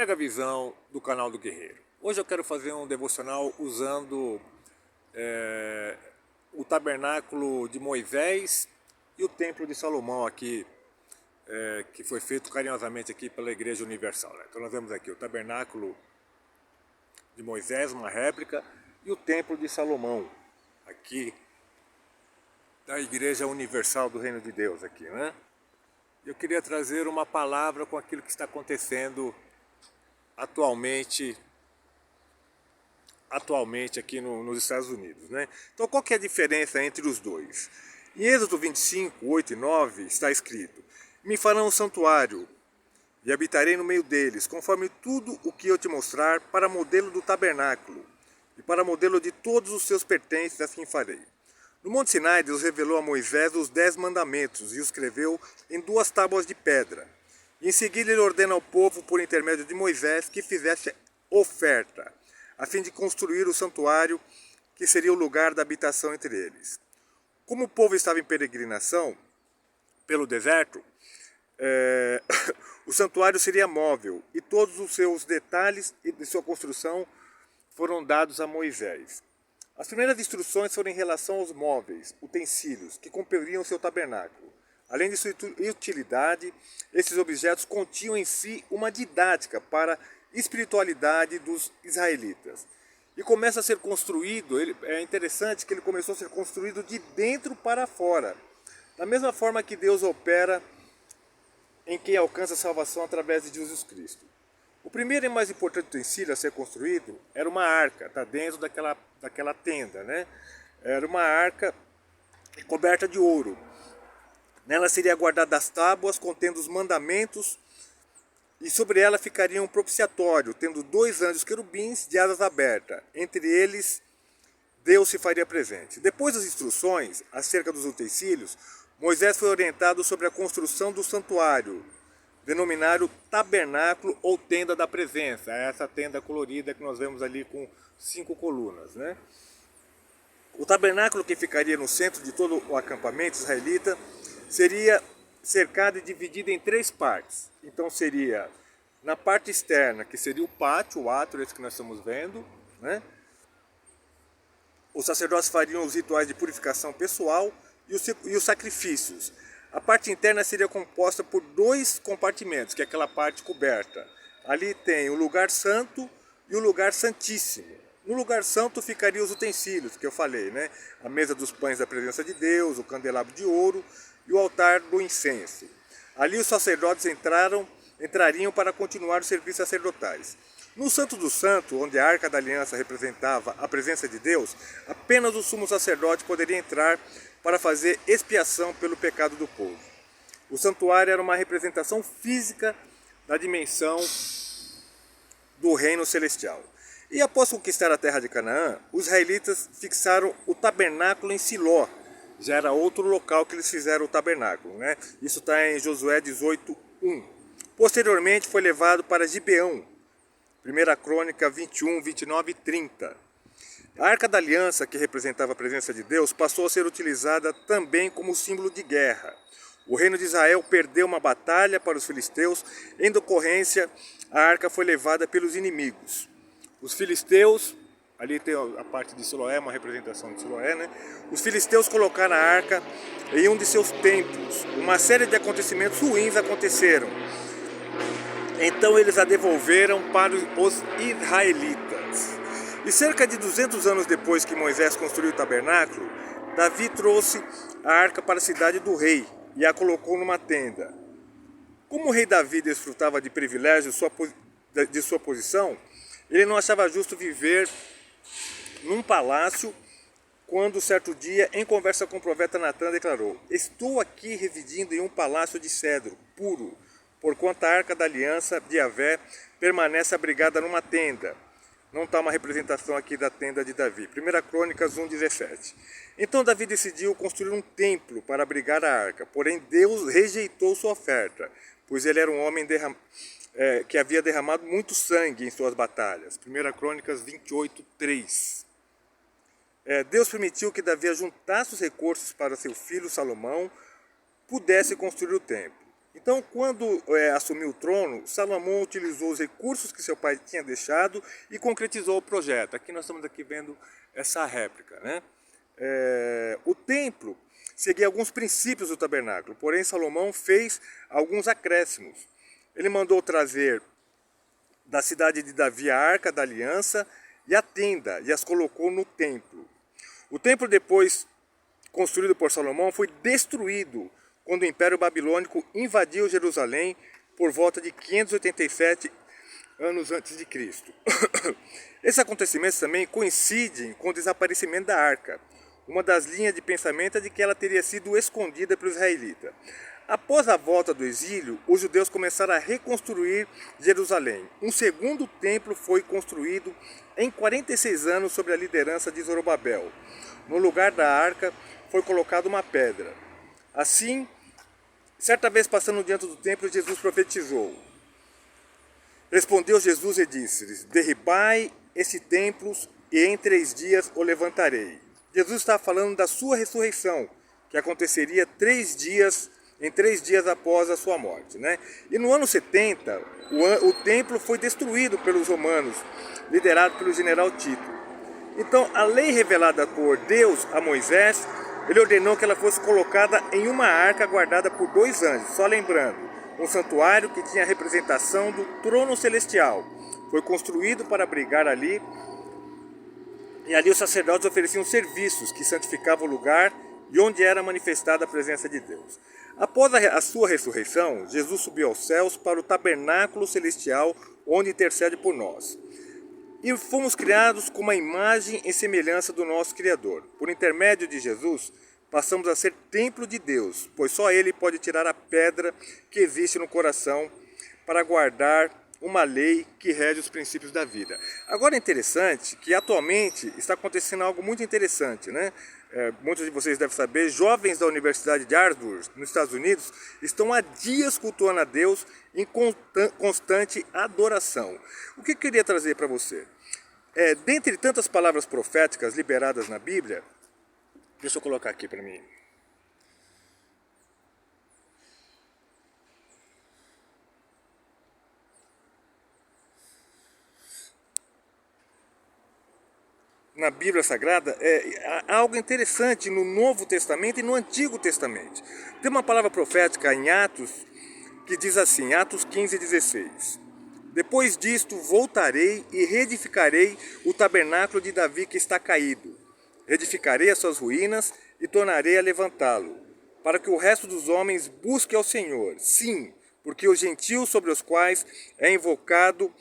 Pega a visão do canal do Guerreiro. Hoje eu quero fazer um devocional usando o tabernáculo de Moisés e o templo de Salomão aqui, que foi feito carinhosamente aqui pela Igreja Universal, né? Então nós vemos aqui o tabernáculo de Moisés, uma réplica, e o templo de Salomão, aqui da Igreja Universal do Reino de Deus aqui, né? Eu queria trazer uma palavra com aquilo que está acontecendo atualmente aqui nos Estados Unidos, né? Então qual que é a diferença entre os dois? Em Êxodo 25, 8 e 9 está escrito: me farão um santuário e habitarei no meio deles, conforme tudo o que eu te mostrar, para modelo do tabernáculo e para modelo de todos os seus pertences, assim farei. No Monte Sinai, Deus revelou a Moisés os 10 mandamentos e os escreveu em 2 tábuas de pedra. Em seguida, ele ordena ao povo, por intermédio de Moisés, que fizesse oferta, a fim de construir o santuário, que seria o lugar da habitação entre eles. Como o povo estava em peregrinação pelo deserto, o santuário seria móvel e todos os seus detalhes de sua construção foram dados a Moisés. As primeiras instruções foram em relação aos móveis, utensílios, que comporiam seu tabernáculo. Além de sua utilidade, esses objetos continham em si uma didática para a espiritualidade dos israelitas. E começa a ser construído, é interessante que ele começou a ser construído de dentro para fora. Da mesma forma que Deus opera em quem alcança a salvação através de Jesus Cristo. O primeiro e mais importante utensílio a ser construído era uma arca, está dentro daquela tenda, né? Era uma arca coberta de ouro. Nela seria guardada as tábuas contendo os mandamentos, e sobre ela ficaria um propiciatório, tendo 2 anjos querubins de asas abertas. Entre eles, Deus se faria presente. Depois das instruções acerca dos utensílios, Moisés foi orientado sobre a construção do santuário, denominado tabernáculo ou tenda da presença. É essa tenda colorida que nós vemos ali com 5 colunas, né? O tabernáculo, que ficaria no centro de todo o acampamento israelita, seria cercado e dividido em 3 partes. Então seria na parte externa, que seria o pátio, o átrio, esse que nós estamos vendo, né? Os sacerdotes fariam os rituais de purificação pessoal e os sacrifícios. A parte interna seria composta por 2 compartimentos, que é aquela parte coberta. Ali tem o lugar santo e o lugar santíssimo. No lugar santo ficariam os utensílios, que eu falei, né? A mesa dos pães da presença de Deus, o candelabro de ouro e o altar do incenso. Ali os sacerdotes entrariam para continuar os serviços sacerdotais. No Santo do Santo, onde a Arca da Aliança representava a presença de Deus, apenas o sumo sacerdote poderia entrar para fazer expiação pelo pecado do povo. O santuário era uma representação física da dimensão do reino celestial. E após conquistar a terra de Canaã, os israelitas fixaram o tabernáculo em Siló. Já era outro local que eles fizeram o tabernáculo, né? Isso está em Josué 18:1. Posteriormente foi levado para Gibeão, 1 Crônica 21, 29 e 30. A Arca da Aliança, que representava a presença de Deus, passou a ser utilizada também como símbolo de guerra. O reino de Israel perdeu uma batalha para os filisteus, em decorrência, a arca foi levada pelos inimigos. Os filisteus, ali tem a parte de Siloé, uma representação de Siloé, né? Os filisteus colocaram a arca em um de seus templos. Uma série de acontecimentos ruins aconteceram. Então eles a devolveram para os israelitas. E cerca de 200 anos depois que Moisés construiu o tabernáculo, Davi trouxe a arca para a cidade do rei e a colocou numa tenda. Como o rei Davi desfrutava de privilégios de sua posição, ele não achava justo viver num palácio, quando certo dia, em conversa com o profeta Natã, declarou: estou aqui residindo em um palácio de cedro puro, porquanto a arca da aliança de Yahvé permanece abrigada numa tenda. Não está uma representação aqui da tenda de Davi. 1 Crônicas 1,17. Então Davi decidiu construir um templo para abrigar a arca. Porém Deus rejeitou sua oferta, pois ele era um homem que havia derramado muito sangue em suas batalhas. 1 Crônicas 28:3. Deus permitiu que Davi juntasse os recursos para seu filho Salomão pudesse construir o templo. Então, quando assumiu o trono, Salomão utilizou os recursos que seu pai tinha deixado e concretizou o projeto. Aqui nós estamos vendo essa réplica, né? O templo seguia alguns princípios do tabernáculo, porém Salomão fez alguns acréscimos. Ele mandou trazer da cidade de Davi a Arca da Aliança e a tenda, e as colocou no templo. O templo, depois construído por Salomão, foi destruído quando o Império Babilônico invadiu Jerusalém por volta de 587 anos antes de Cristo. Esses acontecimentos também coincidem com o desaparecimento da Arca. Uma das linhas de pensamento é de que ela teria sido escondida pelos israelitas. Após a volta do exílio, os judeus começaram a reconstruir Jerusalém. Um segundo templo foi construído em 46 anos sob a liderança de Zorobabel. No lugar da arca foi colocada uma pedra. Assim, certa vez passando diante do templo, Jesus profetizou. Respondeu Jesus e disse-lhes: derribai esse templo e em 3 dias o levantarei. Jesus está falando da sua ressurreição, que aconteceria em 3 dias após a sua morte, né? E no ano 70, o templo foi destruído pelos romanos, liderado pelo general Tito. Então, a lei revelada por Deus a Moisés, ele ordenou que ela fosse colocada em uma arca guardada por 2 anjos. Só lembrando, um santuário que tinha a representação do trono celestial. Foi construído para abrigar ali, e ali os sacerdotes ofereciam serviços que santificavam o lugar e onde era manifestada a presença de Deus. Após a sua ressurreição, Jesus subiu aos céus para o tabernáculo celestial, onde intercede por nós. E fomos criados com uma imagem e semelhança do nosso Criador. Por intermédio de Jesus, passamos a ser templo de Deus, pois só Ele pode tirar a pedra que existe no coração para guardar uma lei que rege os princípios da vida. Agora é interessante que atualmente está acontecendo algo muito interessante, né? Muitos de vocês devem saber, jovens da Universidade de Harvard, nos Estados Unidos, estão há dias cultuando a Deus em constante adoração. O que eu queria trazer para você? Dentre tantas palavras proféticas liberadas na Bíblia, deixa eu colocar aqui para mim. Na Bíblia Sagrada, há algo interessante no Novo Testamento e no Antigo Testamento. Tem uma palavra profética em Atos que diz assim, Atos 15:16. Depois disto voltarei e reedificarei o tabernáculo de Davi que está caído. Reedificarei as suas ruínas e tornarei a levantá-lo, para que o resto dos homens busque ao Senhor. Sim, porque os gentios sobre os quais é invocado,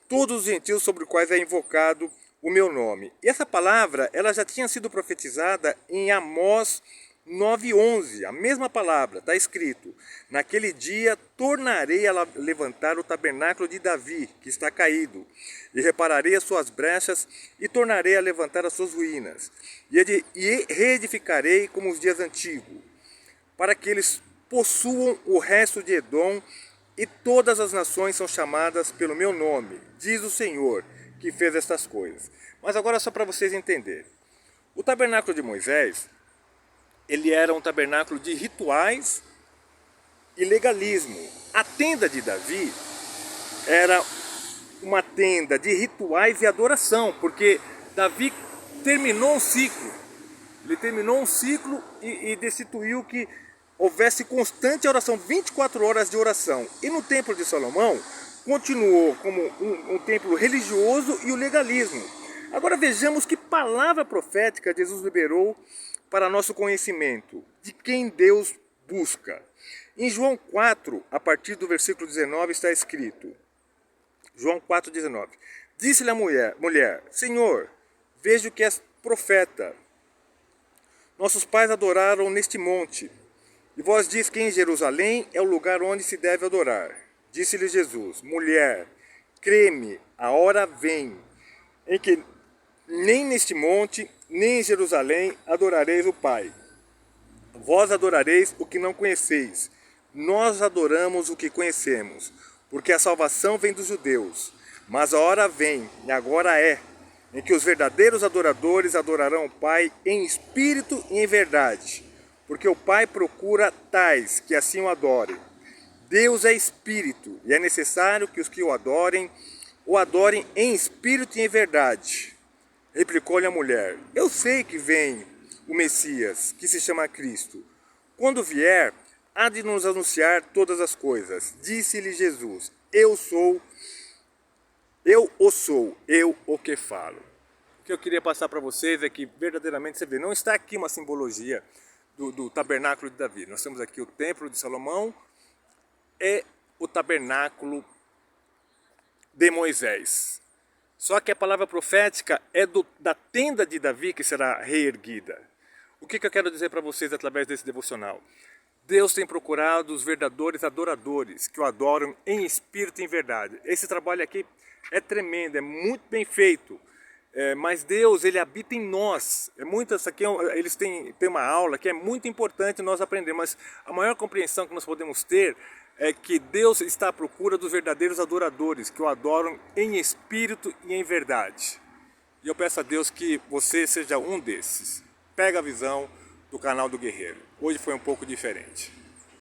todos os gentios sobre os quais é invocado o meu nome. E essa palavra, ela já tinha sido profetizada em Amós 9:11, a mesma palavra, está escrito: naquele dia tornarei a levantar o tabernáculo de Davi, que está caído, e repararei as suas brechas, e tornarei a levantar as suas ruínas, e reedificarei como os dias antigos, para que eles possuam o resto de Edom, e todas as nações são chamadas pelo meu nome, diz o Senhor, que fez estas coisas. Mas agora só para vocês entenderem. O tabernáculo de Moisés, ele era um tabernáculo de rituais e legalismo. A tenda de Davi era uma tenda de rituais e adoração, porque Davi terminou um ciclo. Ele terminou um ciclo e destituiu que houvesse constante oração, 24 horas de oração. E no templo de Salomão, continuou como um templo religioso e o legalismo. Agora vejamos que palavra profética Jesus liberou para nosso conhecimento, de quem Deus busca. Em João 4, a partir do versículo 19, está escrito, João 4,19, disse-lhe a mulher, Senhor, vejo que és profeta. Nossos pais adoraram neste monte, e vós diz que em Jerusalém é o lugar onde se deve adorar. Disse-lhe Jesus, mulher, crê-me, a hora vem, em que nem neste monte, nem em Jerusalém adorareis o Pai. Vós adorareis o que não conheceis, nós adoramos o que conhecemos, porque a salvação vem dos judeus. Mas a hora vem, e agora é, em que os verdadeiros adoradores adorarão o Pai em espírito e em verdade, porque o Pai procura tais que assim o adorem. Deus é espírito, e é necessário que os que o adorem em espírito e em verdade. Replicou-lhe a mulher: eu sei que vem o Messias, que se chama Cristo. Quando vier, há de nos anunciar todas as coisas. Disse-lhe Jesus: eu o que falo. O que eu queria passar para vocês é que verdadeiramente você vê, não está aqui uma simbologia do tabernáculo de Davi. Nós temos aqui o templo de Salomão e o tabernáculo de Moisés. Só que a palavra profética é da tenda de Davi que será reerguida. O que eu quero dizer para vocês através desse devocional? Deus tem procurado os verdadeiros adoradores, que o adoram em espírito e em verdade. Esse trabalho aqui é tremendo, é muito bem feito. Mas Deus, Ele habita em nós. Eles têm uma aula que é muito importante nós aprender, mas a maior compreensão que nós podemos ter é que Deus está à procura dos verdadeiros adoradores, que o adoram em espírito e em verdade. E eu peço a Deus que você seja um desses. Pega a visão do canal do Guerreiro. Hoje foi um pouco diferente.